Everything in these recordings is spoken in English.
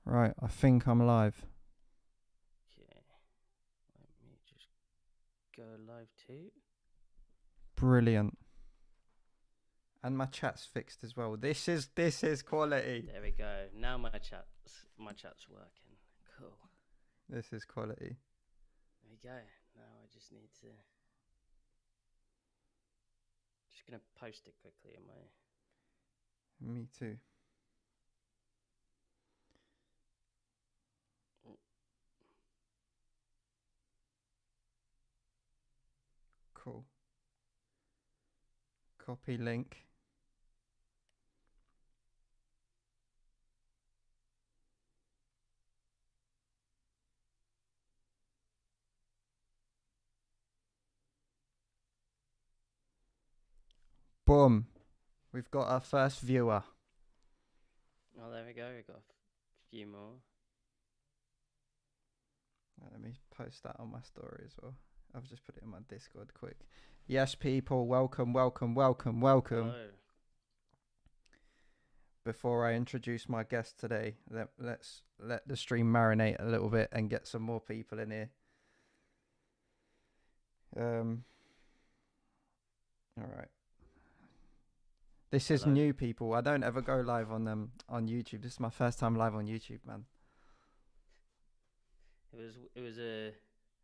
Right, I think I'm live. Okay, let me just go live too. Brilliant. And my chat's fixed as well. This is quality. There we go. Now my chat's working. Cool. This is quality. There we go. Now I just need to. Just gonna post it quickly in my. Me too. Cool. Copy link. Boom. We've got our first viewer. Oh, there we go. We got a few more. Let me post that on my story as well. I've just put it in my Discord quick. Yes, people, welcome. Hello. Before I introduce my guest today, let's let the stream marinate a little bit and get some more people in here. All right. This is Hello. new, people. I don't ever go live on YouTube. This is my first time live on YouTube, man. It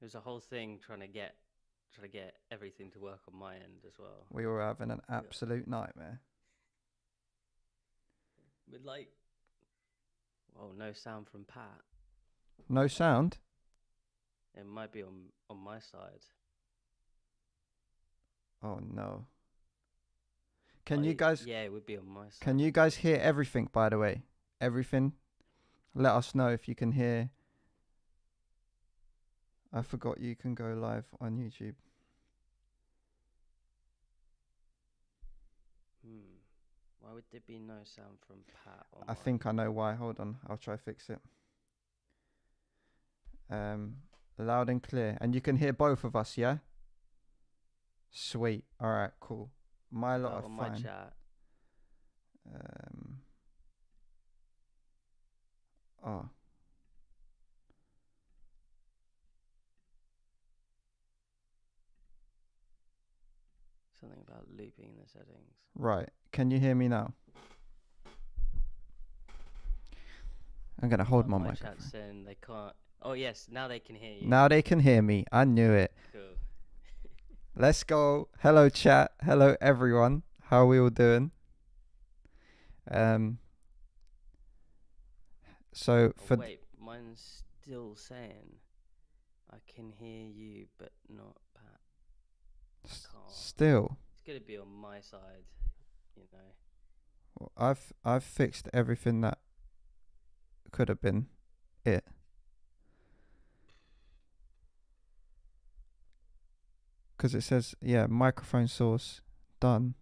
was a whole thing trying to get everything to work on my end as well. We were having an Yeah. absolute nightmare. With like, well, no sound from Pat. No sound? It might be on my side. Oh no. Can you guys Yeah, it would be on my side. can you guys hear everything, by the way? Everything? Let us know if you can hear. I forgot you can go live on YouTube. Why would there be no sound from Pat on I think I know why. Hold on. I'll try fix it. Loud and clear. And you can hear both of us, yeah? Sweet. All right, cool. My lot are on fine. my chat? Oh. Something about looping the settings. Right. Can you hear me now? I'm going to hold my microphone. Chat saying they can't. Oh, yes. Now they can hear you. Now they can hear me. I knew it. Cool. Let's go. Hello, chat. Hello, everyone. How are we all doing? Wait, mine's still saying I can hear you, but not Pat. I can't. Still. It's gonna be on my side, you know. Well, I've fixed everything that could have been it. Because it says, yeah, microphone source done.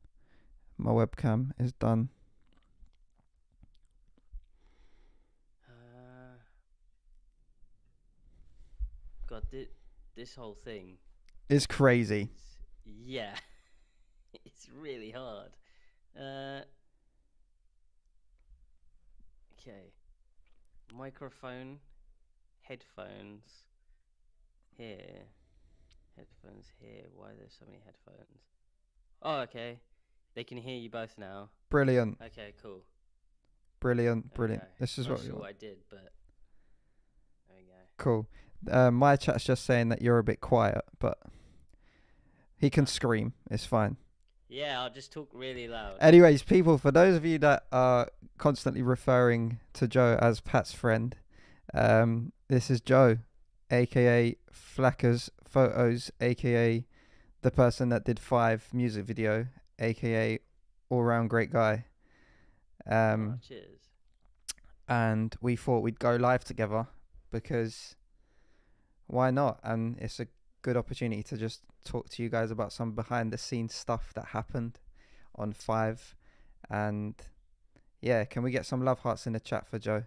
My webcam is done. God, this whole thing is crazy. Yeah, it's really hard. Okay, microphone, headphones here, headphones here. Why are there so many headphones? Oh, okay. They can hear you both now. Brilliant. Okay, cool. Brilliant. This is Not what we sure want. what I did, but there we go. Cool. My chat's just saying that you're a bit quiet, but he can scream. It's fine. Yeah, I'll just talk really loud. Anyways, people, for those of you that are constantly referring to Joe as Pat's friend, this is Joe, aka Flackerz Photos, aka the person that did 5 music video, aka all round great guy. Cheers. And we thought we'd go live together because why not? And it's a good opportunity to just talk to you guys about some behind the scenes stuff that happened on 5. And yeah, can we get some love hearts in the chat for Joe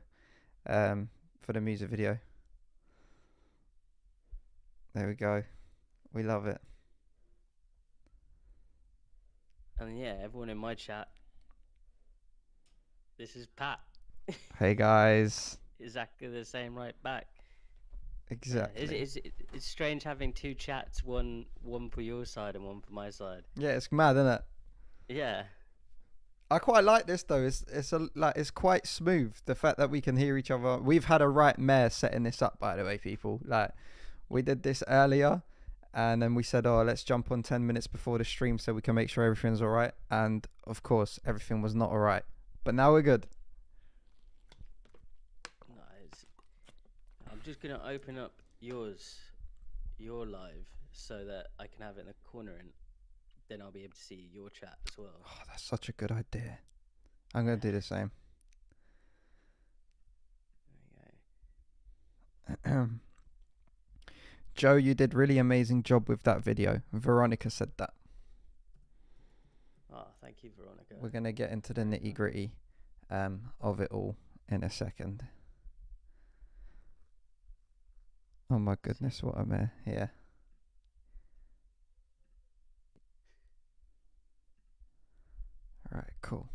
for the music video? There we go. We love it. And yeah, everyone in my chat, this is Pat. Hey guys. exactly the same right back. Yeah, Exactly. it's strange having two chats, one for your side and one for my side. Yeah, it's mad, isn't it? Yeah. I quite like this though. It's quite smooth. The fact that we can hear each other. We've had a right mare setting this up, by the way, people. Like we did this earlier, and then we said, "Oh, let's jump on 10 minutes before the stream so we can make sure everything's all right." And of course, everything was not all right. But now we're good. Nice. I'm just gonna open up your live, so that I can have it in the corner, and then I'll be able to see your chat as well. Oh, that's such a good idea. I'm gonna do the same. There you go. Joe, you did really amazing job with that video. Veronica said that. Oh, thank you, Veronica. We're gonna get into the nitty gritty of it all in a second. Oh my goodness, what a mare. Yeah. Alright, cool.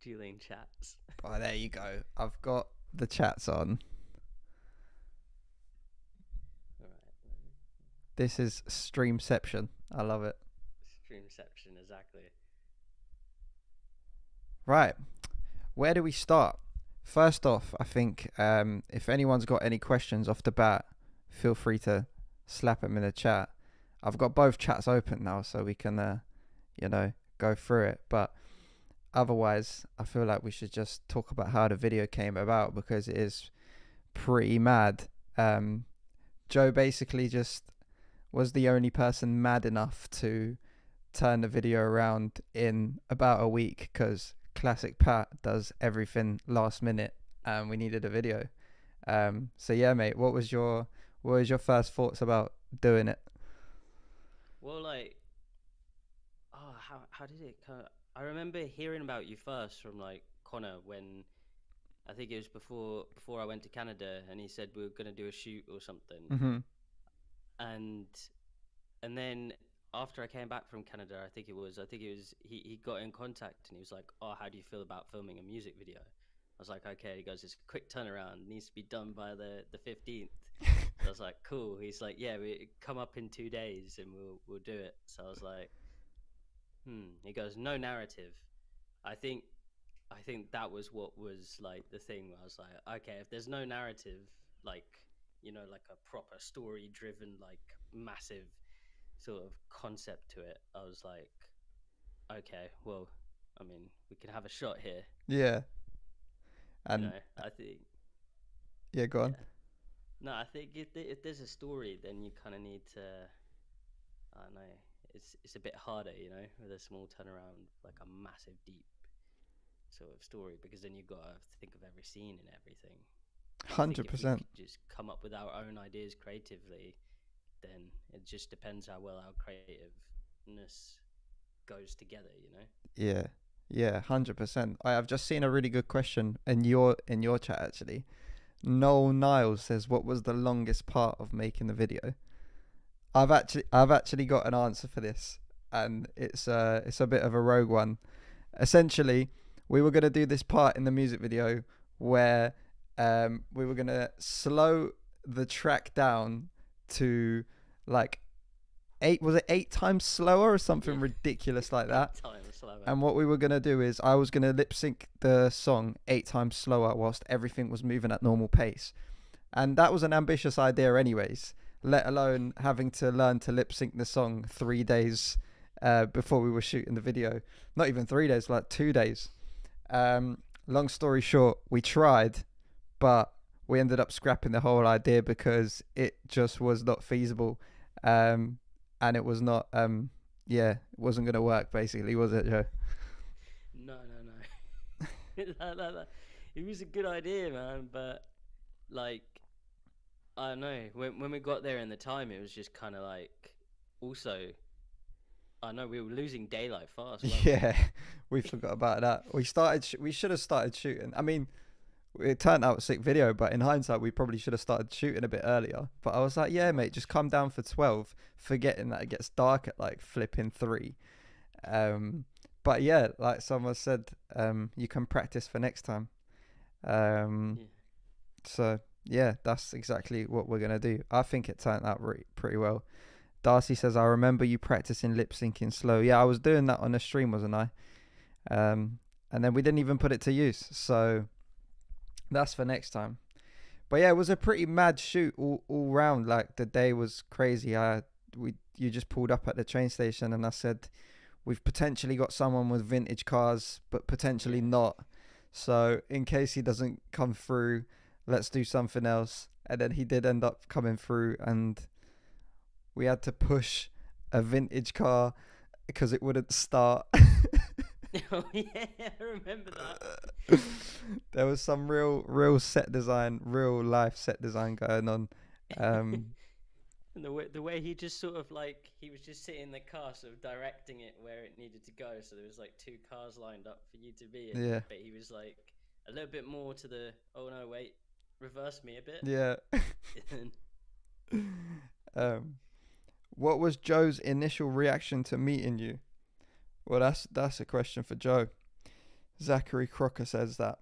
Dueling chats. Oh, there you go. I've got the chats on. Alright. This is Streamception. I love it. Streamception, exactly. Right. Where do we start? First off, I think if anyone's got any questions off the bat, feel free to slap them in the chat. I've got both chats open now, so we can, go through it. But otherwise, I feel like we should just talk about how the video came about, because it is pretty mad. Joe basically just was the only person mad enough to turn the video around in about a week, because classic Pat does everything last minute, and we needed a video. So yeah, mate, what was your first thoughts about doing it? Well, like, how did it come? I remember hearing about you first from like Connor, when I think it was before I went to Canada, and he said we were gonna do a shoot or something. Mm-hmm. And then after I came back from Canada, I think it was he got in contact, and he was like, "Oh, how do you feel about filming a music video?" I was like, "Okay." He goes, "It's a quick turnaround, needs to be done by the 15th." So I was like, "Cool." He's like, "Yeah, we come up in 2 days and we'll do it." So I was like, He goes, "No narrative." I think that was what was like the thing where I was like, okay, if there's no narrative, like, like a proper story driven, like massive sort of concept to it, I was like, okay, well, I mean, we can have a shot here. Yeah. And I think. yeah, go on. Yeah. No, I think if there's a story, then you kind of need to. I don't know. It's a bit harder, with a small turnaround, like a massive deep sort of story, because then you've got to think of every scene and everything. 100%. Just come up with our own ideas creatively, then it just depends how well our creativeness goes together, Yeah, 100%. I've just seen a really good question in your chat actually. Noel Niles says, "What was the longest part of making the video?" I've actually got an answer for this, and it's a bit of a rogue one. Essentially, we were gonna do this part in the music video where we were gonna slow the track down to like 8 times slower or something ridiculous like that. 8 times slower. And what we were gonna do is I was gonna lip sync the song 8 times slower whilst everything was moving at normal pace, and that was an ambitious idea, anyways. Let alone having to learn to lip sync the song 3 days before we were shooting the video. Not even 3 days, like 2 days. Long story short, we tried, but we ended up scrapping the whole idea because it just was not feasible. And it was not, it wasn't going to work, basically, was it, Joe? No. It was a good idea, man, but, like, I don't know. When we got there in the time, it was just kind of like, also, I know we were losing daylight fast. Yeah, we forgot about that. We should have started shooting. I mean, it turned out a sick video, but in hindsight, we probably should have started shooting a bit earlier. But I was like, yeah, mate, just come down for 12, forgetting that it gets dark at like flipping 3. But yeah, like someone said, you can practice for next time. Um, Yeah. so yeah, that's exactly what we're gonna do. I think it turned out pretty well. Darcy says, I remember you practicing lip syncing slow. Yeah, I was doing that on a stream, wasn't I? And then we didn't even put it to use. So that's for next time. But yeah, it was a pretty mad shoot all round. Like the day was crazy. You just pulled up at the train station and I said, we've potentially got someone with vintage cars, but potentially Yeah. not. So in case he doesn't come through, let's do something else. And then he did end up coming through, and we had to push a vintage car because it wouldn't start. Oh yeah, I remember that. There was some real set design, real life set design going on. Um, And the way he just sort of like he was just sitting in the car, sort of directing it where it needed to go. So there was like two cars lined up for you to be in, yeah, but he was like a little bit more to the oh no wait, reverse me a bit. yeah. And um, what was Joe's initial reaction to meeting you? Well, that's a question for Joe. Zachary Crocker says that.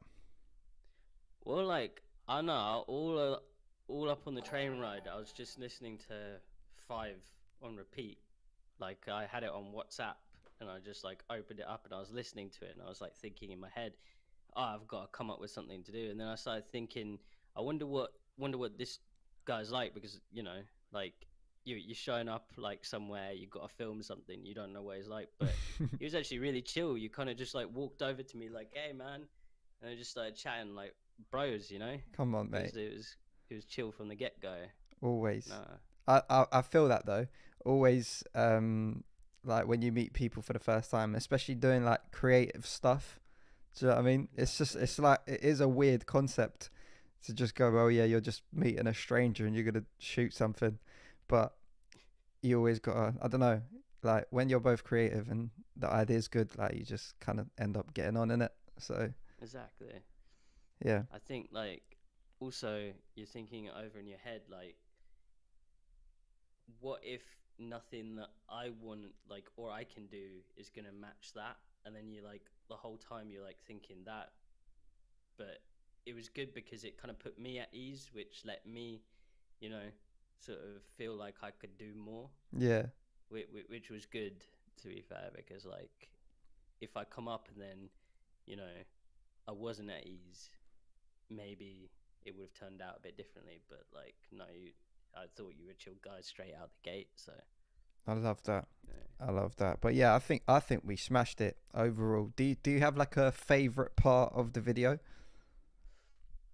well, like I know all up on the train ride, I was just listening to Five on repeat. Like I had it on WhatsApp, and I just like opened it up and I was listening to it, and I was like thinking in my head, oh, I've got to come up with something to do. And then I started thinking, I wonder what this guy's like, because like you're showing up like somewhere, you got to film something, you don't know what he's like, but he was actually really chill. You kind of just like walked over to me like, hey man, and I just started chatting like bros, Come on, mate. It was chill from the get go. Always. No, I feel that though. Always. Like when you meet people for the first time, especially doing like creative stuff. Do you know what I mean? exactly. It's like it is a weird concept to just go, oh yeah, you're just meeting a stranger and you're gonna shoot something, but you always gotta, I don't know, like when you're both creative and the idea's good, like you just kind of end up getting on in it. So Exactly. yeah, I think like also you're thinking it over in your head like what if nothing that I want like or I can do is gonna match that, and then you like the whole time you're like thinking that, but it was good because it kind of put me at ease, which let me, you know, sort of feel like I could do more, yeah, which was good to be fair, because like if I come up and then, you know, I wasn't at ease, maybe it would have turned out a bit differently. But like, no, I thought you were a chill guy straight out the gate. So I love that. yeah. I love that. But yeah, I think we smashed it overall. Do you have like a favorite part of the video?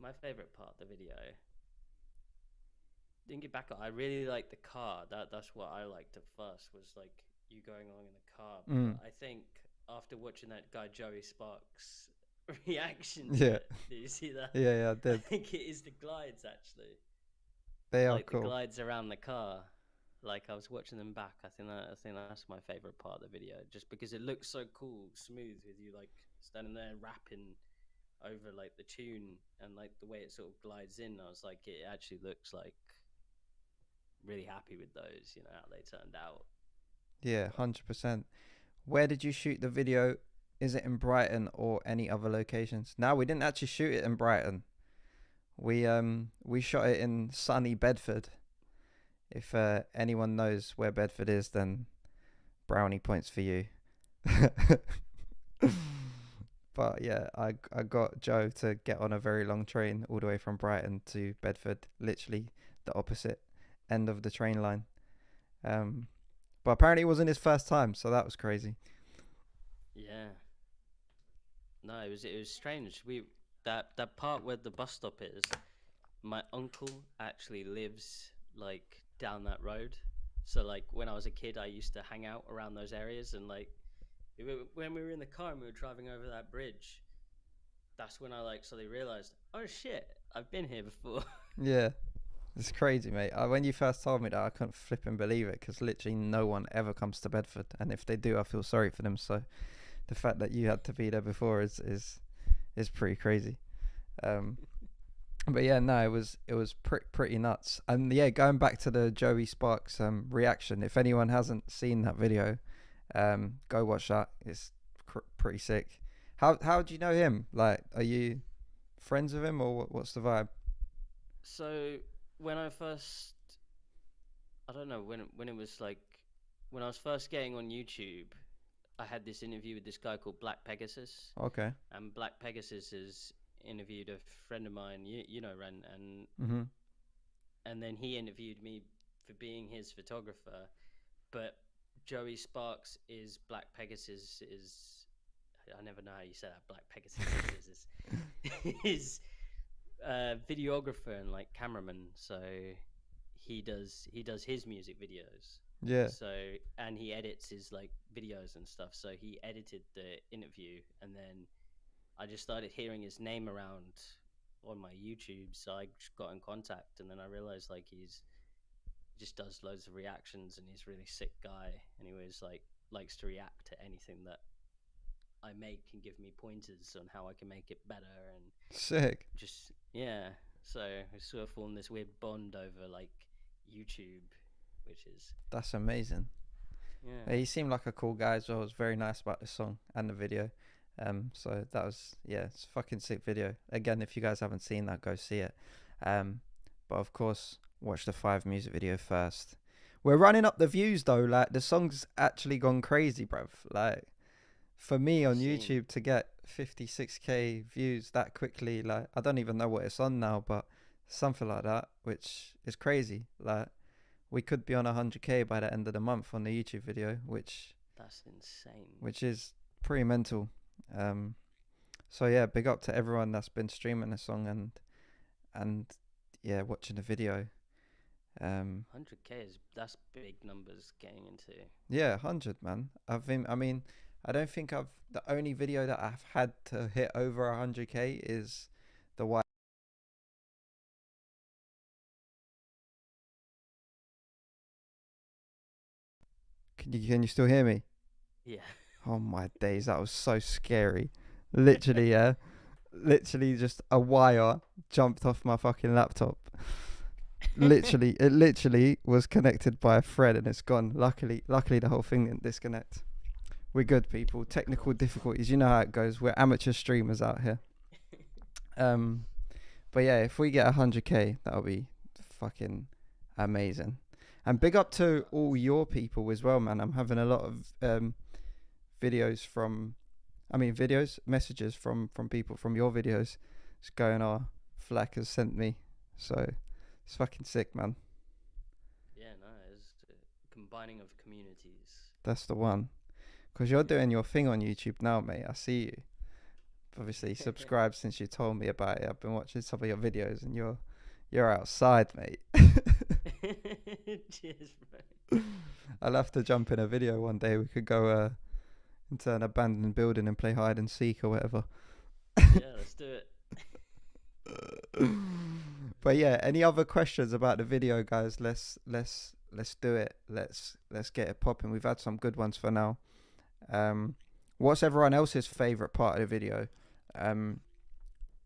My favorite part of the video, thinking back, I really liked the car. That's what I liked at first, was like you going along in the car. But Mm. I think after watching that guy Joey Sparks' reaction to Yeah, it, did you see that? yeah, I I did. think it is the glides actually, They are like the cool. glides around the car. Like I was watching them back. I think that's my favorite part of the video, just because it looks so cool, smooth, with you like standing there rapping over like the tune, and like the way it sort of glides in. I was like, it actually looks like really happy with those, how they turned out. Yeah, But 100%. Where did you shoot the video? Is it in Brighton or any other locations? Now we didn't actually shoot it in Brighton. We shot it in sunny Bedford. If anyone knows where Bedford is, then brownie points for you. But yeah, I got Joe to get on a very long train all the way from Brighton to Bedford, literally the opposite end of the train line. Um, but apparently it wasn't his first time, so that was crazy. yeah, no, it was strange. That part where the bus stop is, my uncle actually lives like down that road. So like when I was a kid, I used to hang out around those areas, and like when we were in the car and we were driving over that bridge, that's when I like suddenly realized, oh shit, I've been here before. Yeah, it's crazy, mate. When you first told me that, I couldn't flip and believe it because literally no one ever comes to Bedford, and if they do, I feel sorry for them. So the fact that you had to be there before is pretty crazy. Um, but yeah, no, it was pretty nuts. And yeah, going back to the Joey Sparks reaction. If anyone hasn't seen that video, go watch that. It's pretty sick. How do you know him? Like, are you friends with him, or what's the vibe? So when I first, I don't know when it was like when I was first getting on YouTube, I had this interview with this guy called Black Pegasus, Okay. and Black Pegasus has interviewed a friend of mine, you know, Ren, Mhm. and then he interviewed me for being his photographer. But Joey Sparks is Black Pegasus is I never know how you say that. Black Pegasus is his videographer and like cameraman. So he does his music videos. Yeah. So and he edits his like videos and stuff. So he edited the interview, and then I just started hearing his name around on my YouTube. So I just got in contact, and then I realized like he's just does loads of reactions, and he's a really sick guy, and he always like likes to react to anything that I make and give me pointers on how I can make it better, and Sick. just yeah. So I sort of formed this weird bond over like YouTube, which is That's amazing. yeah. Yeah, he seemed like a cool guy as well. It was very nice about the song and the video. So that was, yeah, it's a fucking sick video. Again, if you guys haven't seen that, go see it. Um, but of course, watch the 5 music video first. We're running up the views though. Like, the song's actually gone crazy, bruv. Like, for me What on you seen? YouTube to get 56k views that quickly, like, I don't even know what it's on now, but something like that, which is crazy. Like, we could be on 100k by the end of the month on the YouTube video, That's insane. which is pretty mental. Um, so yeah, big up to everyone that's been streaming the song and yeah, watching the video. 100K is that's big numbers getting into. Yeah, 100 man. I mean, I don't think I've the only video that I've had to hit over 100k is the one. Can you still hear me? Yeah. Oh my days, that was so scary. Literally, yeah. Literally just a wire jumped off my fucking laptop. It literally was connected by a thread and it's gone. Luckily the whole thing didn't disconnect. We're good people. Oh Technical God. difficulties, you know how it goes. We're amateur streamers out here. Um but yeah, if we get 100k, that'll be fucking amazing. And big up to all your people as well, man. I'm having a lot of videos from messages from people from your videos. It's going, Flackerz sent me. So it's fucking sick, man. Yeah, no, it's combining of communities. That's the one. Because you're doing your thing on YouTube now, mate. I see you. Obviously, subscribed since you told me about it. I've been watching some of your videos, and you're outside, mate. Cheers, bro. I'll have to jump in a video one day. We could go into an abandoned building and play hide and seek or whatever. Yeah, let's do it. But yeah, any other questions about the video, guys? Let's do it. Let's get it popping. We've had some good ones for now. What's everyone else's favorite part of the video?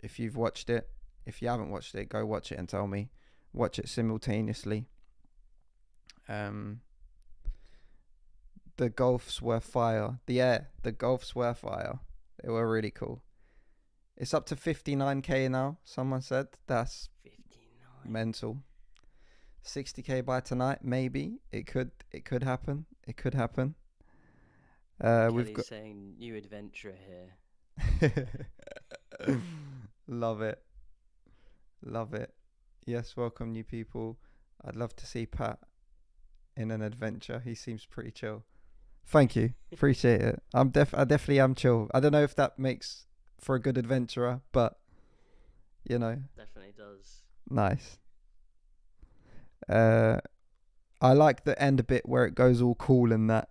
If you've watched it, if you haven't watched it, go watch it and tell me. Watch it simultaneously. The golfs were fire. The golfs were fire. They were really cool. It's up to 59k now. Someone said that's 59. mental. 60k by tonight, maybe. It could happen. It could happen. We've Kelly's got saying new adventure here. Love it. Love it. Yes, welcome new people. I'd love to see Pat in an adventure. He seems pretty chill. Thank you. Appreciate it. I definitely am chill. I don't know if that makes for a good adventurer, but you know, Definitely does. nice. I like the end bit where it goes all cool and that.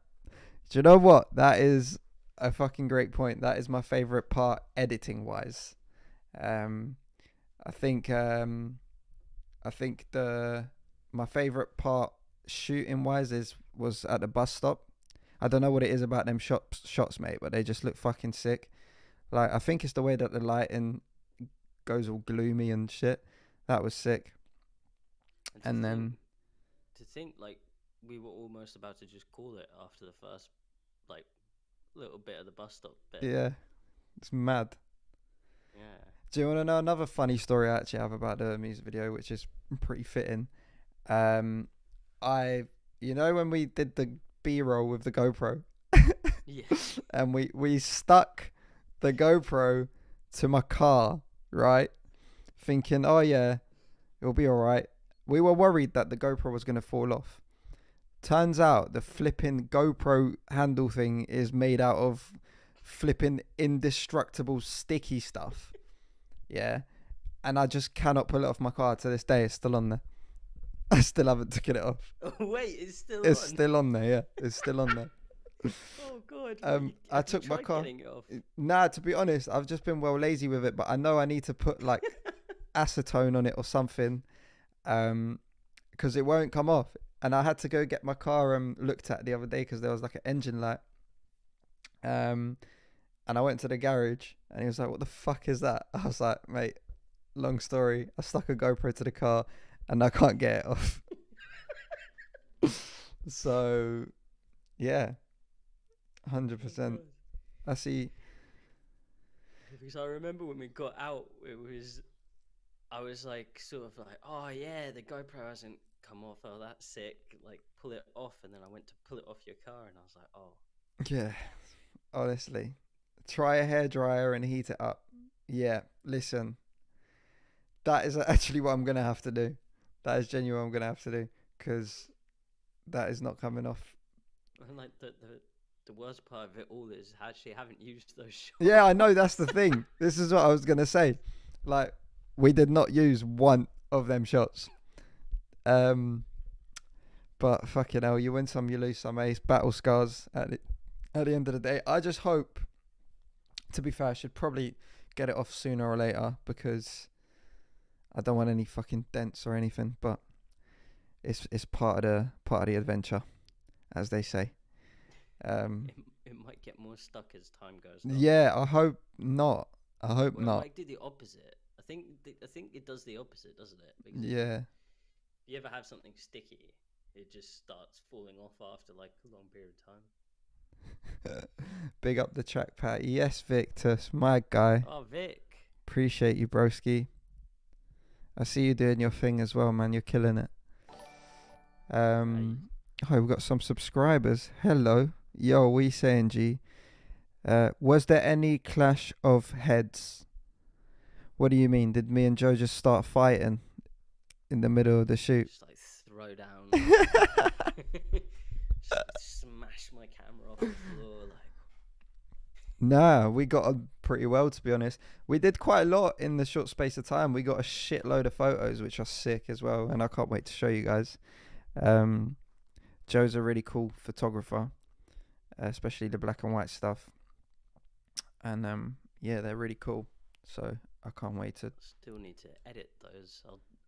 Do you know what? That is a fucking great point. That is my favorite part editing wise. Um I think the my favorite part shooting wise was at the bus stop. I don't know what it is about them shots, mate, but they just look fucking sick. Like, I think it's the way that the lighting goes all gloomy and shit. That was sick. And then to think like we were almost about to just call it after the first like little bit of the bus stop bit. Yeah, it's mad. Yeah. Do you want to know another funny story I actually have about the music video, which is pretty fitting? Um, I, you know, when we did the B-roll with the GoPro, Yeah. and we stuck the GoPro to my car, right? Thinking, oh yeah, it'll be all right. We were worried that the GoPro was gonna fall off. Turns out the flipping GoPro handle thing is made out of flipping indestructible sticky stuff. Yeah. And I just cannot pull it off my car to this day. It's still on there. I still haven't taken it off. Oh wait, it's still It's on. still on there, yeah. It's still on there. Oh god. I Have you took my tried car. getting it off? Nah, to be honest, I've just been well lazy with it, but I know I need to put like acetone on it or something, because it won't come off. And I had to go get my car looked at the other day because there was like an engine light. And I went to the garage and he was like, "What the fuck is that?" I was like, "Mate, long story. I stuck a GoPro to the car and I can't get it off." So, yeah, Oh 100%. god. I see. Because I remember when we got out, I was like, sort of like, oh yeah, the GoPro hasn't come off. Oh, that's sick. Like, pull it off. And then I went to pull it off your car, and I was like, oh. Yeah, honestly. Try a hairdryer and heat it up. Yeah, listen. That is actually what I'm going to have to do. That is genuine what I'm going to have to do because that is not coming off. And like the worst part of it all is I actually haven't used those shots. Yeah, I know. That's the thing. This is what I was going to say. Like, we did not use one of them shots. But fucking hell, you win some, you lose some. Ace battle scars at the end of the day. I just hope. To be fair, I should probably get it off sooner or later because I don't want any fucking dents or anything. But it's part of the adventure, as they say. It might get more stuck as time goes on. Yeah, I hope not. I hope Or it not. might do the opposite. I think it does the opposite, doesn't it? Because Yeah. if you ever have something sticky, it just starts falling off after like a long period of time. Big up the track, Pat. Yes, Victus, my guy. Oh, Vic. Appreciate you, broski. I see you doing your thing as well, man. You're killing it. Oh, we've got some subscribers. Hello. Yo, what you saying, G? Was there any clash of heads? What do you mean? Did me and Joe just start fighting in the middle of the shoot? Just like throw down. Just smash my camera off the floor. Like. Nah, we got on pretty well, to be honest. We did quite a lot in the short space of time. We got a shitload of photos, which are sick as well, and I can't wait to show you guys. Joe's a really cool photographer, especially the black and white stuff. And yeah, they're really cool. So I can't wait to. Still need to edit those.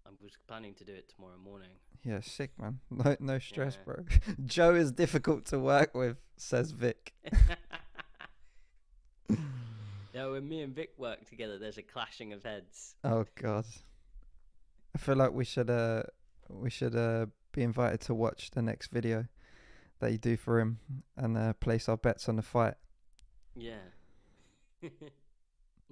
I was planning to do it tomorrow morning. Yeah, sick, man. No stress, Yeah. bro. Joe is difficult to work with, says Vic. Yeah, when me and Vic work together, there's a clashing of heads. Oh God. I feel like we should be invited to watch the next video that you do for him and place our bets on the fight. Yeah.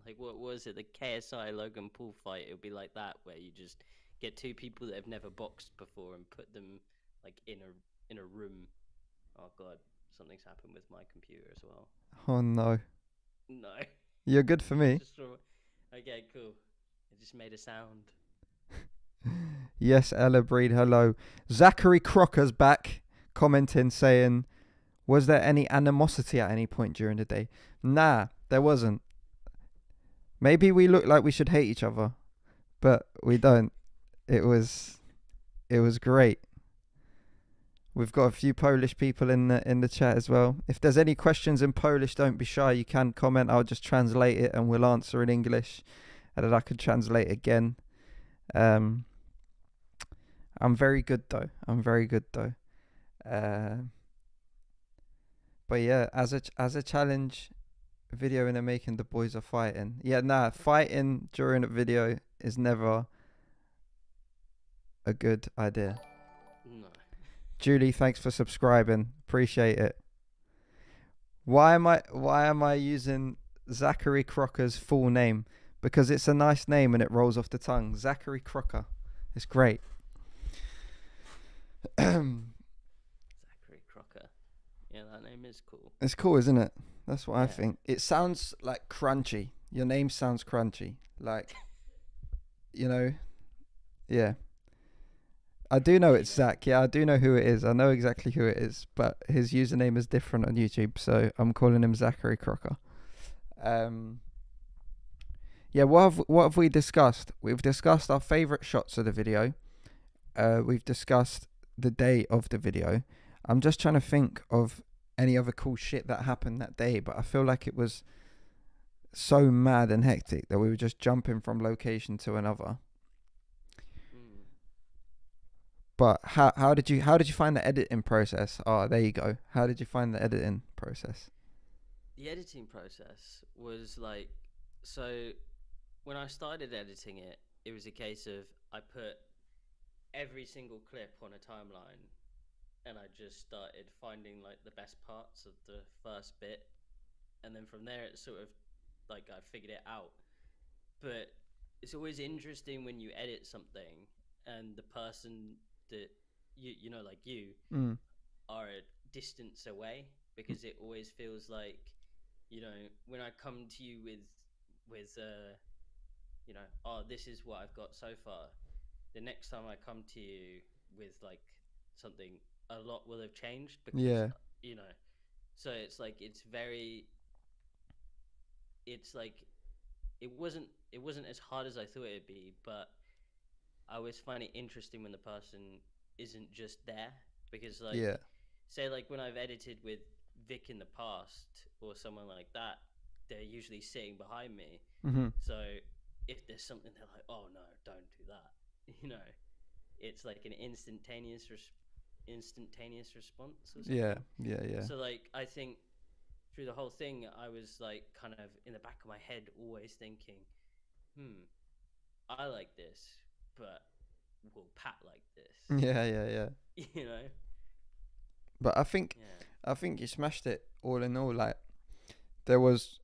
Like what was it? The KSI Logan Paul fight. It would be like that, where you just get two people that have never boxed before and put them like in a room. Oh God, something's happened with my computer as well. Oh no. No. You're good for me. Okay, cool. It just made a sound. Yes, Ella Breed, hello. Zachary Crocker's back, commenting saying, was there any animosity at any point during the day? Nah, there wasn't. Maybe we look like we should hate each other, but we don't. It was great. We've got a few Polish people in the chat as well. If there's any questions in Polish, don't be shy. You can comment. I'll just translate it and we'll answer in English, and then I can translate again. I'm very good though. But yeah, as a challenge video in the making, the boys are fighting. Yeah, fighting during a video is never a good idea. No. Julie, thanks for subscribing. Appreciate it. Why am I using Zachary Crocker's full name? Because it's a nice name and it rolls off the tongue. Zachary Crocker. It's great. Zachary Crocker. Yeah, that name is cool. It's cool, isn't it? That's what I Yeah. think. It sounds like crunchy. Your name sounds crunchy. Like, you know, yeah. I do know Hey, it's man. Zach. Yeah, I do know who it is. I know exactly who it is, but his username is different on YouTube, so I'm calling him Zachary Crocker. Um, yeah, what have we discussed? We've discussed our favorite shots of the video. We've discussed the day of the video. I'm just trying to think of any other cool shit that happened that day, but I feel like it was so mad and hectic that we were just jumping from location to another. Mm. But how did you find the editing process? Oh, there you go. How did you find the editing process? The editing process was like, so when I started editing it, it was a case of I put every single clip on a timeline and I just started finding like the best parts of the first bit, and then from there it's sort of like I figured it out. But it's always interesting when you edit something and the person that you know, like you, Mm. are a distance away, because it always feels like, when I come to you with oh, this is what I've got so far. The next time I come to you with like something, a lot will have changed because, Yeah. you know. So it's like it's like it wasn't as hard as I thought it'd be, but I always find it interesting when the person isn't just there, because like, Yeah. say like when I've edited with Vic in the past or someone like that, they're usually sitting behind me. Mhm. So if there's something, they're like, "Oh no, don't do that." You know, it's like an instantaneous response or Yeah. something. Yeah. Yeah. So like I think through the whole thing, I was like kind of in the back of my head always thinking, "Hmm, I like this, but will Pat like this?" Yeah. Yeah. Yeah. You know? But I think Yeah. I think you smashed it all in all. Like there was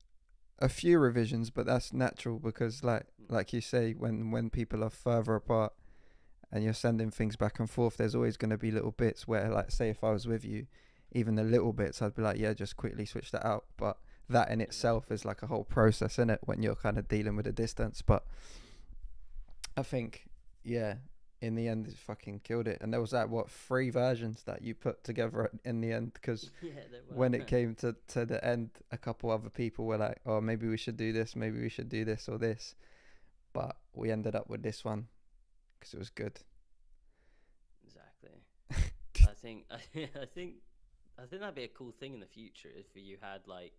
a few revisions, but that's natural because Mm. like you say, when people are further apart and you're sending things back and forth, there's always going to be little bits where, like, say if I was with you, even the little bits, I'd be like, yeah, just quickly switch that out. But that in itself Exactly. is like a whole process in it when you're kind of dealing with a distance. But I think, yeah, in the end, it fucking killed it. And there was that what 3 versions that you put together in the end because Yeah, there when were. it came to the end, a couple other people were like, oh, maybe we should do this, maybe we should do this or this. But we ended up with this one because it was good. Exactly. I think I think that'd be a cool thing in the future if you had like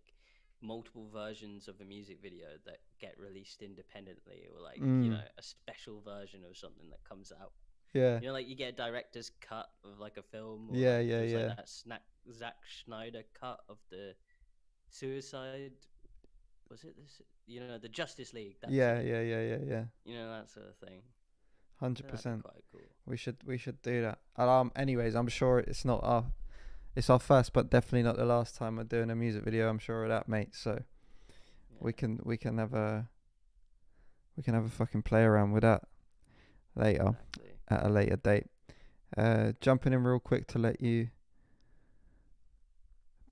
multiple versions of a music video that get released independently, or like, Mm, a special version of something that comes out. yeah, Like you get a director's cut of like a film, or yeah, like yeah, there was like yeah, that Zack Schneider cut of the Suicide. Was it this? The Justice League. That's yeah, it. yeah, yeah, yeah, yeah. That sort of thing. I hundred think that'd be percent. quite cool. We should do that. Anyways, I'm sure it's our first, but definitely not the last time we're doing a music video. I'm sure of that, mate. So we Yeah, can we can have a we can have a fucking play around with that later exactly. at a later date. Jumping in real quick to let you.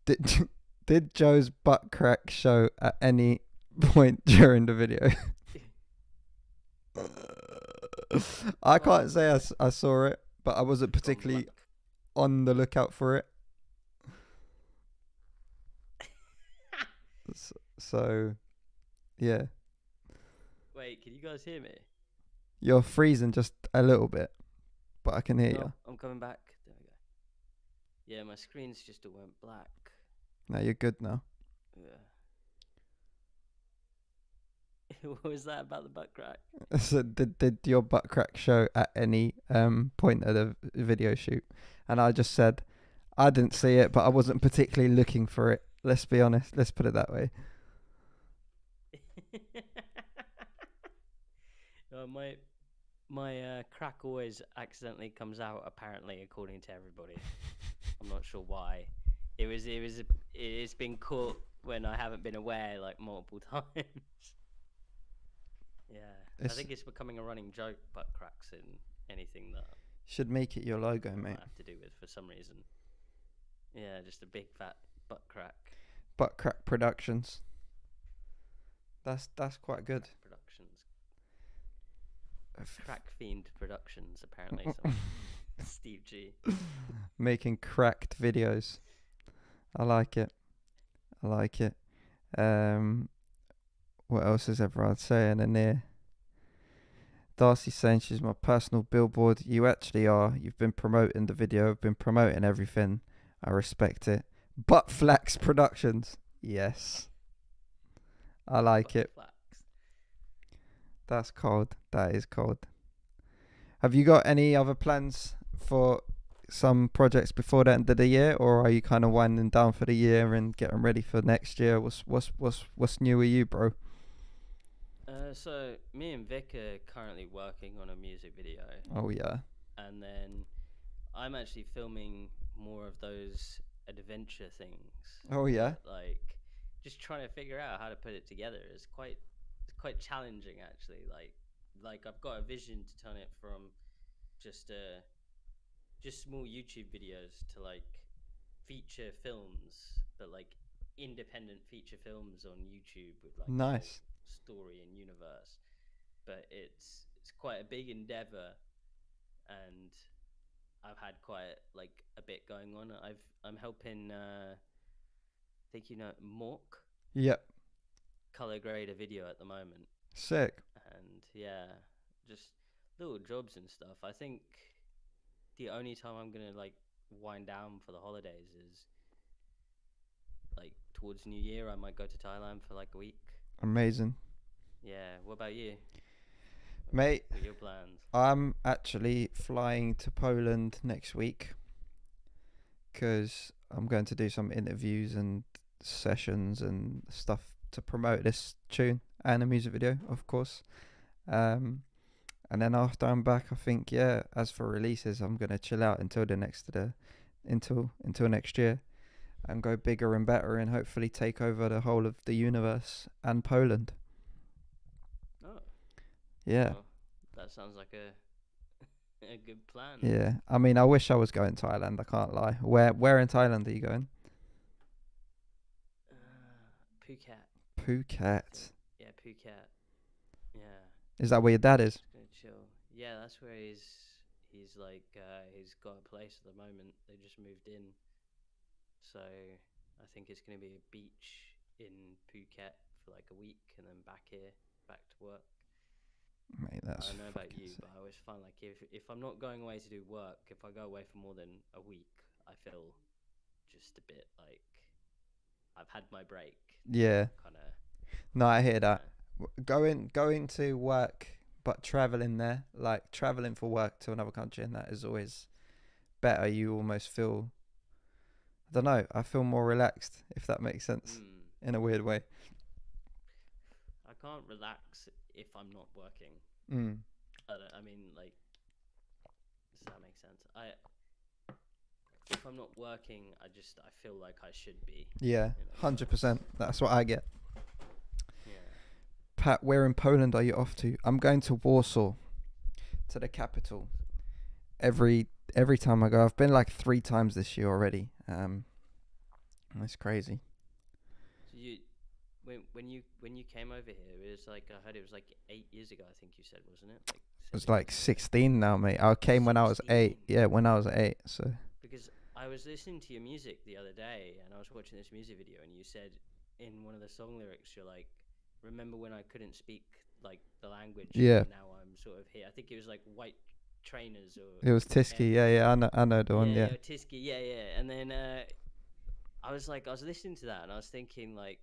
Did did Joe's butt crack show at any point during the video? I can't say Um, I saw it, but I wasn't from particularly like, on the lookout for it. So yeah, wait, can you guys hear me? you're freezing just a little bit, but I can hear No, you. I'm coming back. There we go. Yeah, my screen's just went black. No, you're good now. Yeah. What was that about the butt crack? So did your butt crack show at any point of the video shoot? And I just said I didn't see it, but I wasn't particularly looking for it. Let's be honest. Let's put it that way. My crack always accidentally comes out. Apparently, according to everybody, I'm not sure why. It was it's been caught when I haven't been aware like multiple times. Yeah, I It's think it's becoming a running joke. Butt cracks in anything that should make it your logo, I mate. have to do with for some reason. Yeah, just a big fat butt crack. Butt Crack Productions. That's quite good. Crack Productions. Crack themed productions, apparently. Steve G. Making cracked videos. I like it. I like it. Um, what else is everyone saying in there? Darcy's saying she's my personal billboard. You actually are. You've been promoting the video. I've been promoting everything. I respect it. Butt Flax Productions. Yes. I like it. Flax. That's cold. That is cold. Have you got any other plans for some projects before the end of the year, or are you kind of winding down for the year and getting ready for next year? What's new with you, bro? So me and Vic are currently working on a music video, Oh yeah. and then I'm actually filming more of those adventure things. Oh yeah. Like, just trying to figure out how to put it together is quite challenging actually. Like I've got a vision to turn it from just small YouTube videos to like feature films, but like independent feature films on YouTube with like a whole Nice. story and universe. But it's quite a big endeavor, and I've had quite like a bit going on. I'm helping. I think you know Mork Yep. color grade a video at the moment, Sick. and yeah, just little jobs and stuff. I think the only time I'm gonna like wind down for the holidays is like towards New Year. I might go to Thailand for like a week. Amazing. Yeah. What about you? Mate, What are your plans? I'm actually flying to Poland next week because I'm going to do some interviews and sessions and stuff to promote this tune and a music video, of course. And then after I'm back, I think as for releases, I'm gonna chill out until until next year, and go bigger and better, and hopefully take over the whole of the universe and Poland. Oh. Yeah. Well, that sounds like a good plan. Yeah, I mean, I wish I was going to Thailand. I can't lie. Where in Thailand are you going? Phuket. Phuket. Yeah, Phuket. Yeah. Is that where your dad is? Just gonna chill. Yeah, that's where he's like he's got a place at the moment. They just moved in, so I think it's gonna be a beach in Phuket for like a week, and then back here, back to work. Mate, that's I don't know about fucking you, sick. but I always find like if I'm not going away to do work, if I go away for more than a week, I feel just a bit like I've had my break. Yeah. Kind of. No, I hear that. Going to work, but traveling there, like traveling for work to another country, and that is always better. You almost feel, I don't know, I feel more relaxed, if that makes sense, in a weird way. I can't relax if I'm not working. Mm. I mean, like, does that make sense? If I'm not working, I feel like I should be. Yeah, 100%. That's what I get. Yeah. Pat, where in Poland are you off to? I'm going to Warsaw, to the capital. Every time I go, I've been like 3 times this year already. It's crazy. So when you came over here, it was like I heard it was like 8 years ago. I think you said, wasn't it? Like It's like 16 now, mate. I came when I was 8. Yeah, when I was 8. So. Because I was listening to your music the other day, and I was watching this music video, and you said in one of the song lyrics, you're like, "Remember when I couldn't speak like the language? Yeah. And now I'm sort of here." I think it was like White Trainers or. It was Tisky. Yeah. I know the one. Yeah. Tisky. Yeah. And then I was listening to that, and I was thinking like,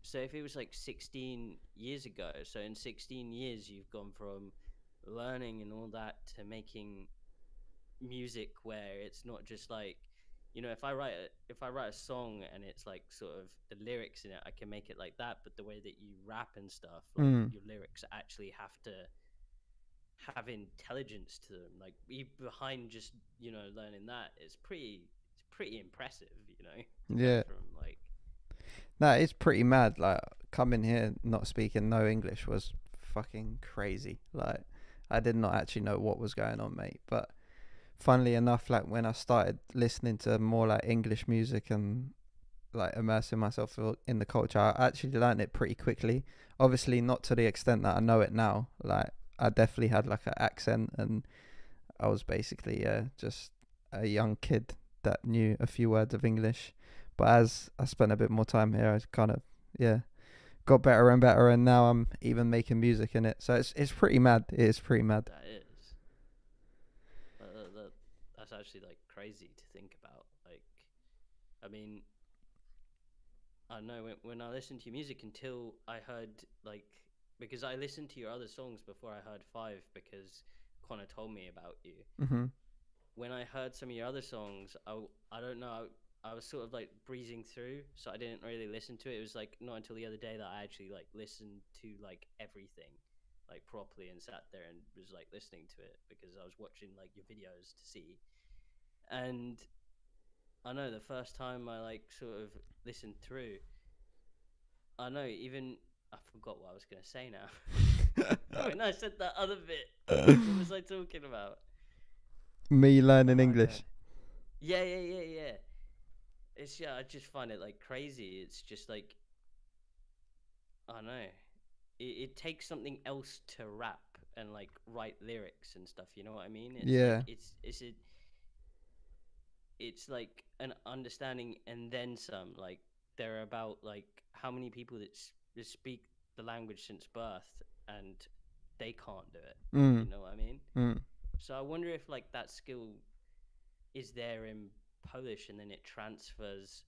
so if it was like 16 years ago, so in 16 years you've gone from learning and all that to making music where it's not just like, if I write a song and it's like sort of the lyrics in it, I can make it like that, but the way that you rap and stuff, like your lyrics actually have to have intelligence to them, like behind just learning that, it's pretty impressive, Yeah. from like No, it's pretty mad. Like coming here not speaking no English was fucking crazy. Like I did not actually know what was going on, mate. But funnily enough, like when I started listening to more like English music and like immersing myself in the culture, I actually learned it pretty quickly. Obviously, not to the extent that I know it now. Like I definitely had like an accent, and I was basically just a young kid that knew a few words of English. But as I spent a bit more time here, I kind of yeah got better and better, and now I'm even making music in it. So it's pretty mad. It is pretty mad. That is. That's actually like crazy to think about. Like, I mean, I know when I listened to your music until I heard like because I listened to your other songs before I heard Five because Connor told me about you. Mhm. When I heard some of your other songs, I don't know. I was sort of like breezing through, so I didn't really listen to it. It was like not until the other day that I actually like listened to like everything, like properly, and sat there and was like listening to it because I was watching like your videos to see. And I know the first time I like sort of listened through, I know even I forgot what I was gonna say now. When I said that other bit, what was I talking about? Me Oh learning my god. English. Yeah, yeah, yeah, yeah. It's I just find it like crazy. It's just like I don't know. It takes something else to rap and like write lyrics and stuff. You know what I mean? It's like Yeah. it's like an understanding and then some. Like they're about like how many people that speak the language since birth and they can't do it. You Mm. know what I mean? Mm. So I wonder if like that skill is there in Polish and then it transfers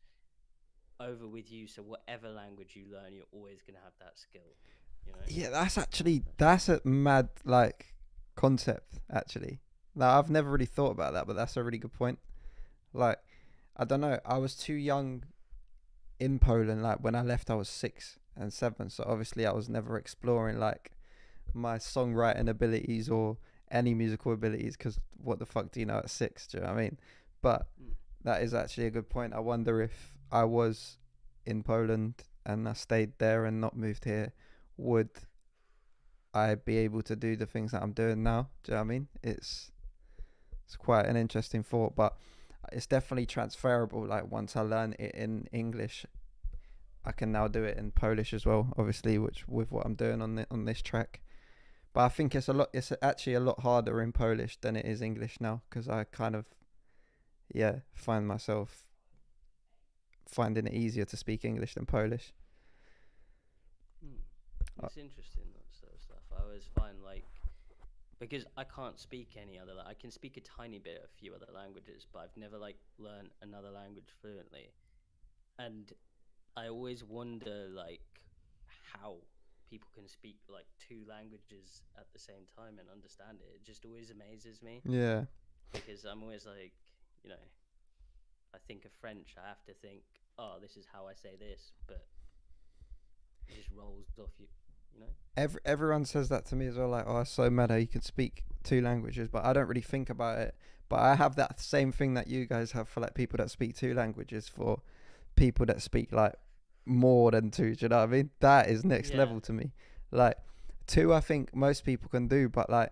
over with you. So whatever language you learn, you're always gonna have that skill. You know? Yeah, that's actually That's that's a mad like concept actually. Like I've never really thought about that, but that's a really good point. Like I don't know, I was too young in Poland. Like when I left, I was 6 and 7, so obviously I was never exploring like my songwriting abilities or any musical abilities. Because what the fuck do you know at 6? Do you know what I mean? But mm, that is actually a good point. I wonder if I was in Poland and I stayed there and not moved here, would I be able to do the things that I'm doing now? Do you know what I mean? It's quite an interesting thought, but it's definitely transferable. Like once I learn it in English, I can now do it in Polish as well. Obviously, which with what I'm doing on this track. But I think it's a lot. It's actually a lot harder in Polish than it is English now, because I kind of find myself finding it easier to speak English than Polish. mm. Uh, It's interesting that sort of stuff. I always find like because I can't speak any other. I can speak a tiny bit of a few other languages, but I've never like learned another language fluently. And I always wonder like how people can speak like two languages at the same time and understand it. It just always amazes me yeah. because I'm always like, you know, I think of French, I have to think, oh, this is how I say this, but it just rolls off you, you know? Everyone says that to me as well. Like, oh, it's so mad how you can speak 2 languages, but I don't really think about it. But I have that same thing that you guys have for like people that speak 2 languages. For people that speak like more than two, do you know what I mean? That is next Yeah. level to me. Like two, I think most people can do, but like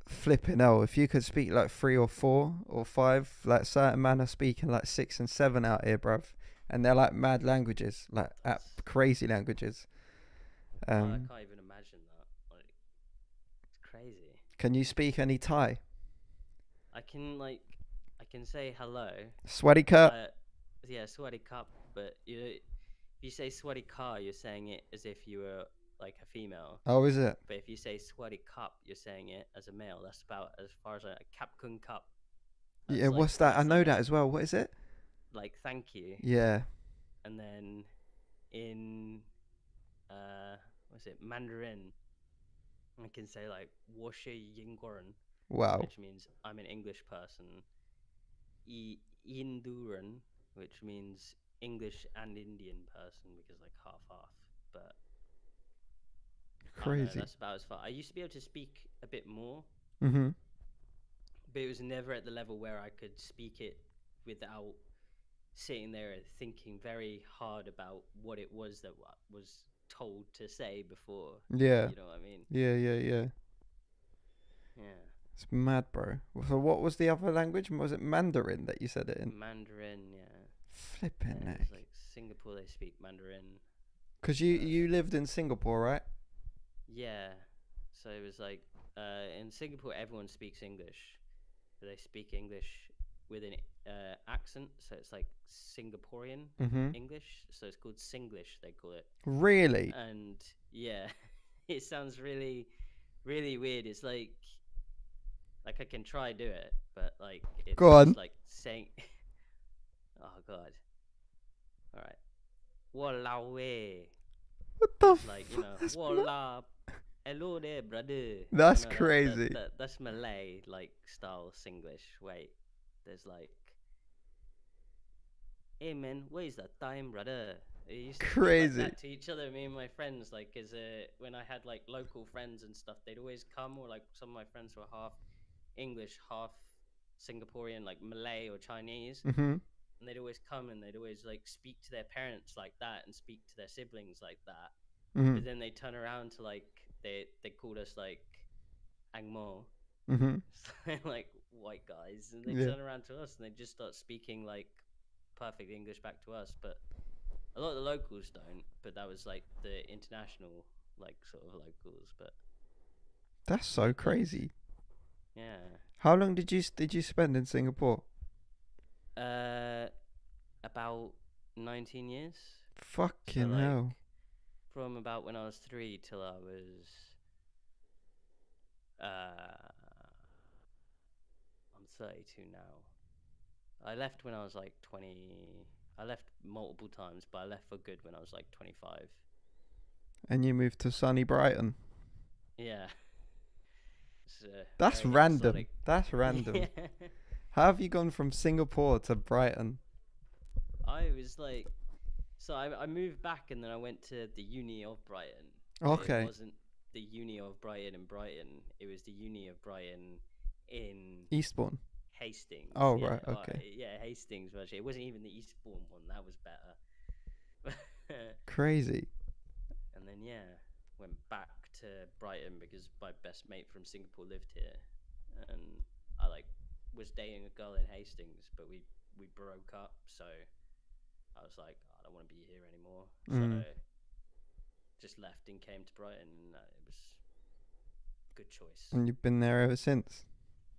flipping hell, if you could speak like 3 or 4 or 5, like certain man are speaking like 6 and 7 out here, bruv, and they're like mad languages, like That's crazy languages. I Um, can't even imagine that. Like it's crazy. can you speak any Thai? I can like I can say hello. Sweaty cut. Uh yeah, sweaty cup, but if you say sweaty car, you're saying it as if you were like a female. Oh, is it? But if you say sweaty cup, you're saying it as a male. That's about as far as a capkun cup. Yeah. That's like What's that? I that's know like that a as well. What is it? like thank you. Yeah. And then in what's it Mandarin, I can say like 我是英国人, Wow. which means I'm an English person. Induran, which means English and Indian person because like half. But I don't know. Crazy. That's about as far. I used to be able to speak a bit more, Mhm. but it was never at the level where I could speak it without sitting there thinking very hard about what it was that was told to say before. Yeah. You know what I mean? Yeah. Yeah. It's mad, bro. So what was the other language? Was it Mandarin that you said it in? Mandarin, yeah. Flipping Yeah, it's neck. like Singapore, they speak Mandarin. Because you lived in Singapore, right? Yeah. So it was like in Singapore, everyone speaks English. But they speak English with an accent, so it's like Singaporean Mm-hmm. English. So it's called Singlish, they call it. Really? And yeah, it sounds really, really weird. It's like I can try do it, but like it's Go just on. like saying, oh god, all right, walao eh. What the It's like, you know, wala, hello there, brother. That's That crazy. that's Malay like style Singlish. Wait, there's like, hey man, what is that time, brother? We used to speak like Crazy. that to each other, me and my friends. Like, as when I had like local friends and stuff, they'd always come, or like some of my friends were half English, half Singaporean, like Malay or Chinese, Mm-hmm. and they'd always come and they'd always like speak to their parents like that and speak to their siblings like that. Mm-hmm. But then they turn around to like they called us like Angmo, Mm-hmm. like white guys, and they Yeah. turn around to us and they just start speaking like perfect English back to us. But a lot of the locals don't. But that was like the international like sort of locals. But That's so like those, crazy. yeah. How long did you spend in Singapore? Uh, about 19 years. So Fucking like hell. from about when I was 3 till I was uh I'm 32 now. I left when I was like 20. I left multiple times, but I left for good when I was like 25. And you moved to sunny Brighton. Yeah, it's That's very random. exotic. That's Yeah, random. How have you gone from Singapore to Brighton? I was like, so I moved back and then I went to the Uni of Brighton, but it Okay. wasn't the Uni of Brighton in Brighton. It was the Uni of Brighton in Eastbourne. Hastings. Oh, Yeah, right. Okay. yeah, Hastings. Actually, it wasn't even the Eastbourne one. That was better. Crazy. And then yeah, went back to Brighton because my best mate from Singapore lived here, and I like was dating a girl in Hastings, but we broke up. So I was like, I don't want to be here anymore. So Mm. just left and came to Brighton, and it was a good choice. And you've been there ever since?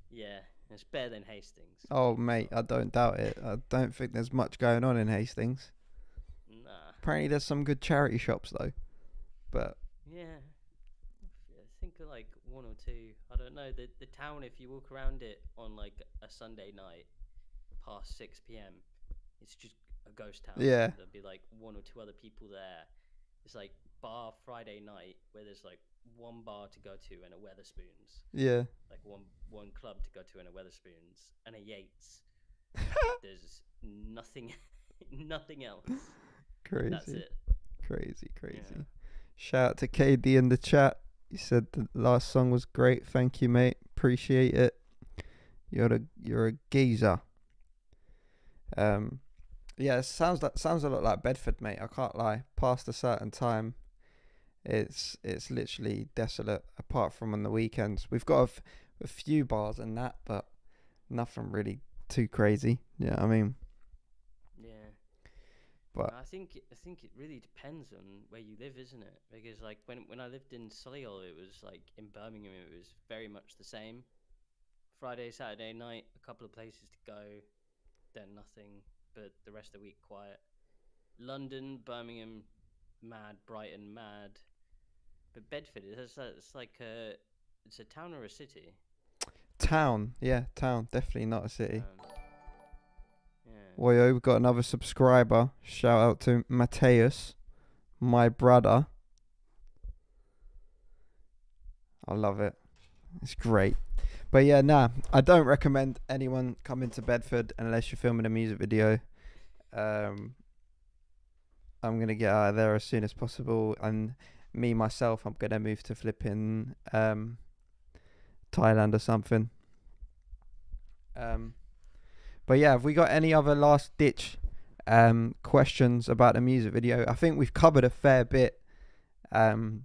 Yeah, it's better than Hastings. Oh, mate, I don't doubt it. I don't think there's much going on in Hastings. Nah. Apparently, there's some good charity shops, though. But, Yeah. I think like one or two. I don't know. The town, if you walk around it on like a Sunday night past 6 p.m., it's just a ghost town. yeah. There'll be like one or two other people there. It's like bar Friday night where there's like one bar to go to and a Weatherspoons. Yeah. Like one club to go to and a Weatherspoons and a Yates. There's nothing nothing else. That's Crazy. it. Crazy. Yeah. Shout out to KD in the chat. He said the last song was great. Thank you, mate. Appreciate it. You're a geezer. Yeah, it sounds a lot like Bedford, mate. I can't lie. Past a certain time, it's literally desolate. Apart from on the weekends, we've got a few bars and that, but nothing really too crazy. Yeah, I mean, Yeah. but I think it really depends on where you live, isn't it? Because like when I lived in Solihull, it was like in Birmingham, it was very much the same. Friday, Saturday night, a couple of places to go, then nothing, but the rest of the week quiet. London, Birmingham, mad. Brighton, mad. But Bedford, it's like it's a town or a city. town, yeah, town, definitely not a city. Yeah. Woyo, we've got another subscriber. Shout out to Mateus, my brother. I love it. It's great. But yeah, I don't recommend anyone coming to Bedford unless you're filming a music video. I'm gonna get out of there as soon as possible, and me myself, I'm gonna move to flipping Thailand or something. But yeah, have we got any other last ditch questions about the music video. I think we've covered a fair bit. And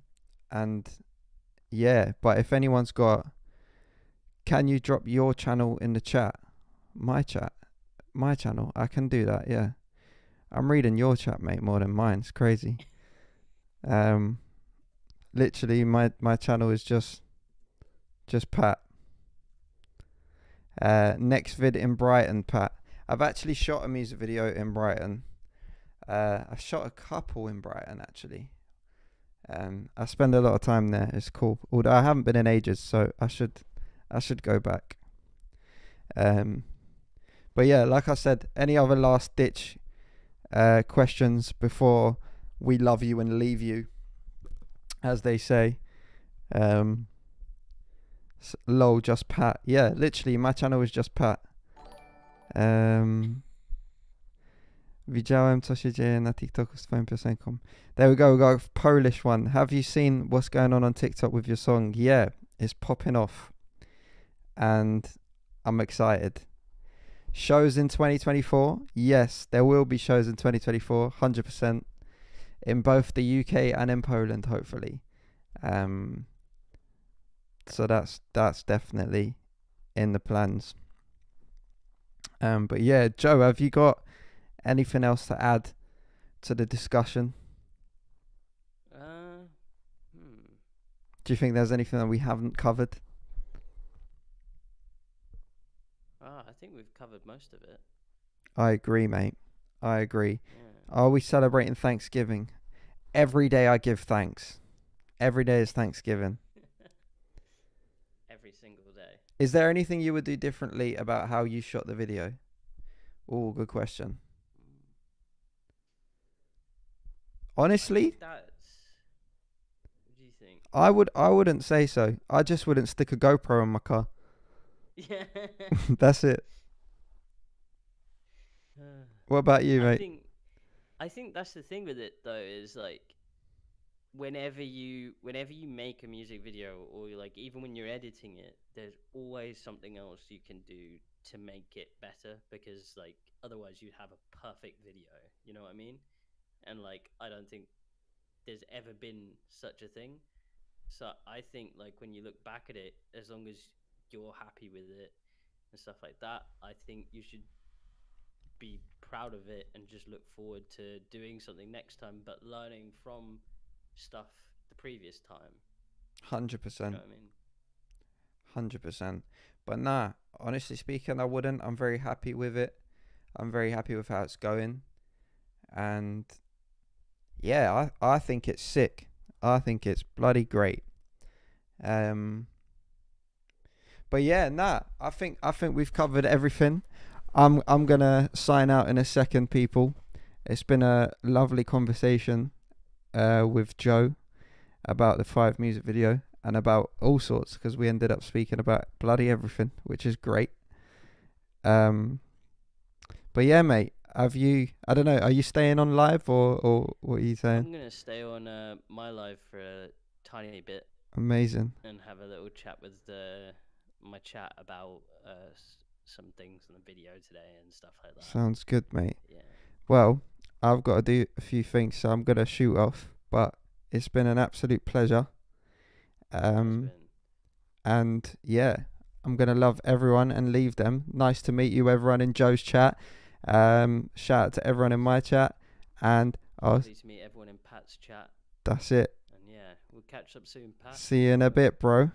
yeah, but if anyone's got, can you drop your channel in the chat? My channel. I can do that. Yeah, I'm reading your chat, mate, more than mine. It's crazy. Literally, my channel is just Pat. Next vid in Brighton, Pat. I've actually shot a music video in Brighton. I shot a couple in Brighton actually. I spend a lot of time there. It's cool. Although I haven't been in ages, so I should go back. But yeah, like I said, any other last ditch questions before we love you and leave you, as they say. Lol, just Pat. Yeah, literally, my channel is just Pat. Widziałem, co się dzieje na TikToku z twoją piosenką. There we go, we got a Polish one. Have you seen what's going on TikTok with your song? Yeah, it's popping off. And I'm excited. Shows in 2024? Yes, there will be shows in 2024, 100%. In both the UK and in Poland, hopefully. So that's definitely in the plans. But yeah, Joe, have you got anything else to add to the discussion? Do you think there's anything that we haven't covered? I think we've covered most of it. I agree, mate. I agree. Yeah. Are we celebrating Thanksgiving? Every day I give thanks. Every day is Thanksgiving. Every single day. Is there anything you would do differently about how you shot the video? Oh, good question. Honestly, What do you think? I wouldn't say so. I just wouldn't stick a GoPro in my car. Yeah. That's it. What about you, mate? I think that's the thing with it though, is like whenever you make a music video, or like even when you're editing it, there's always something else you can do to make it better, because like otherwise you'd have a perfect video, you know what I mean? And like I don't think there's ever been such a thing. So I think like when you look back at it, as long as you're happy with it and stuff like that, I think you should be proud of it and just look forward to doing something next time, but learning from stuff the previous time. 100%. You know what I mean? 100%. But nah, honestly speaking, I wouldn't. I'm very happy with it. I'm very happy with how it's going. And yeah, I think it's sick. I think it's bloody great. But yeah, nah, I think we've covered everything. I'm gonna sign out in a second, people. It's been a lovely conversation with Joe about the 5 music video and about all sorts, because we ended up speaking about bloody everything, which is great. But yeah, mate, I don't know, are you staying on live or what are you saying? I'm gonna stay on my live for a tiny bit. Amazing. And have a little chat with my chat about some things in the video today and stuff like that. Sounds good, mate. Yeah. Well, I've got to do a few things, so I'm gonna shoot off. But it's been an absolute pleasure. And yeah, I'm gonna love everyone and leave them. Nice to meet you, everyone in Joe's chat. Shout out to everyone in my chat, and please meet everyone in Pat's chat. That's it. And yeah, we'll catch up soon, Pat. See you in a bit, bro.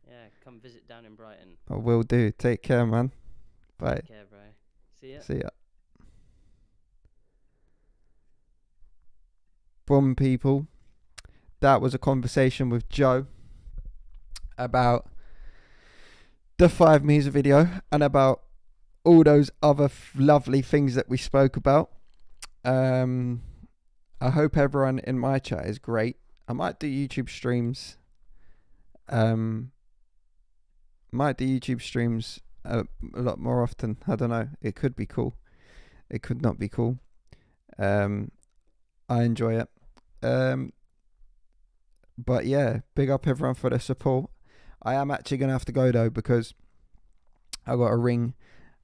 Yeah, come visit down in Brighton. I will do. Take care, man. Bye. Take care, bro. See ya. See ya. Boom, people. That was a conversation with Joe about the 5 music video and about all those other lovely things that we spoke about. I hope everyone in my chat is great. I might do YouTube streams. Might do YouTube streams a lot more often. I don't know. It could be cool. It could not be cool. I enjoy it. But yeah, big up everyone for the support. I am actually going to have to go though, because I got a ring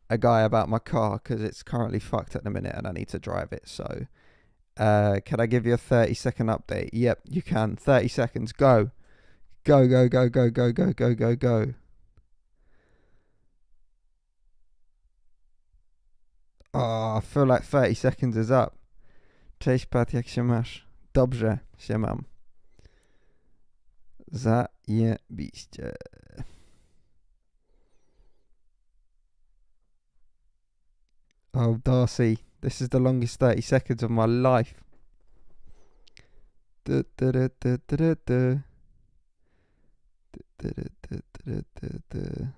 a guy about my car because it's currently fucked at the minute and I need to drive it. So, can I give you a 30-second update? Yep, you can. 30 seconds. Go. Go, go, go, go, go, go, go, go, go. Oh, I feel like 30 seconds is up. Cześć Pat, jak się masz? Dobrze się mam. Zajebiście. Oh, Darcy, this is the longest 30 seconds of my life. Du, du, du, du, du, du, du. Du, du, du, du, du, du.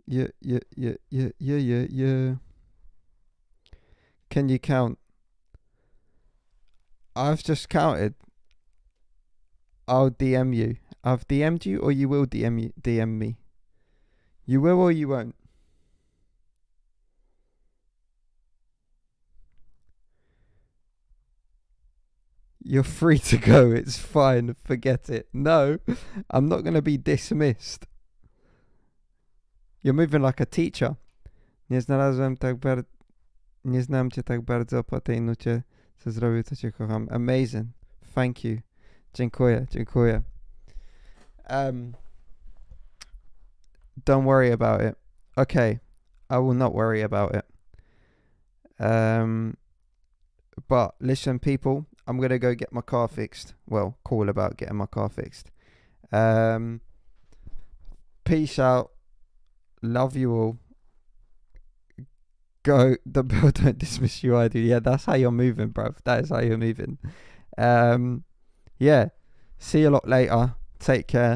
Yeah, yeah, yeah, yeah, yeah, yeah, yeah. Can you count? I've just counted. I'll DM you. I've DM'd you, or you will DM me. You will or you won't. You're free to go. It's fine. Forget it. No, I'm not gonna be dismissed. You're moving like a teacher. Nie znam cię tak bardzo po tej nucie, co zrobił, to cię kocham. Amazing. Thank you. Dziękuję. Don't worry about it. Okay. I will not worry about it. But listen, people, I'm gonna go get my car fixed. Well, call about getting my car fixed. Peace out. Love you all. Go. The bill don't dismiss you either. Yeah, that's how you're moving, bruv. That is how you're moving. Yeah. See you a lot later. Take care.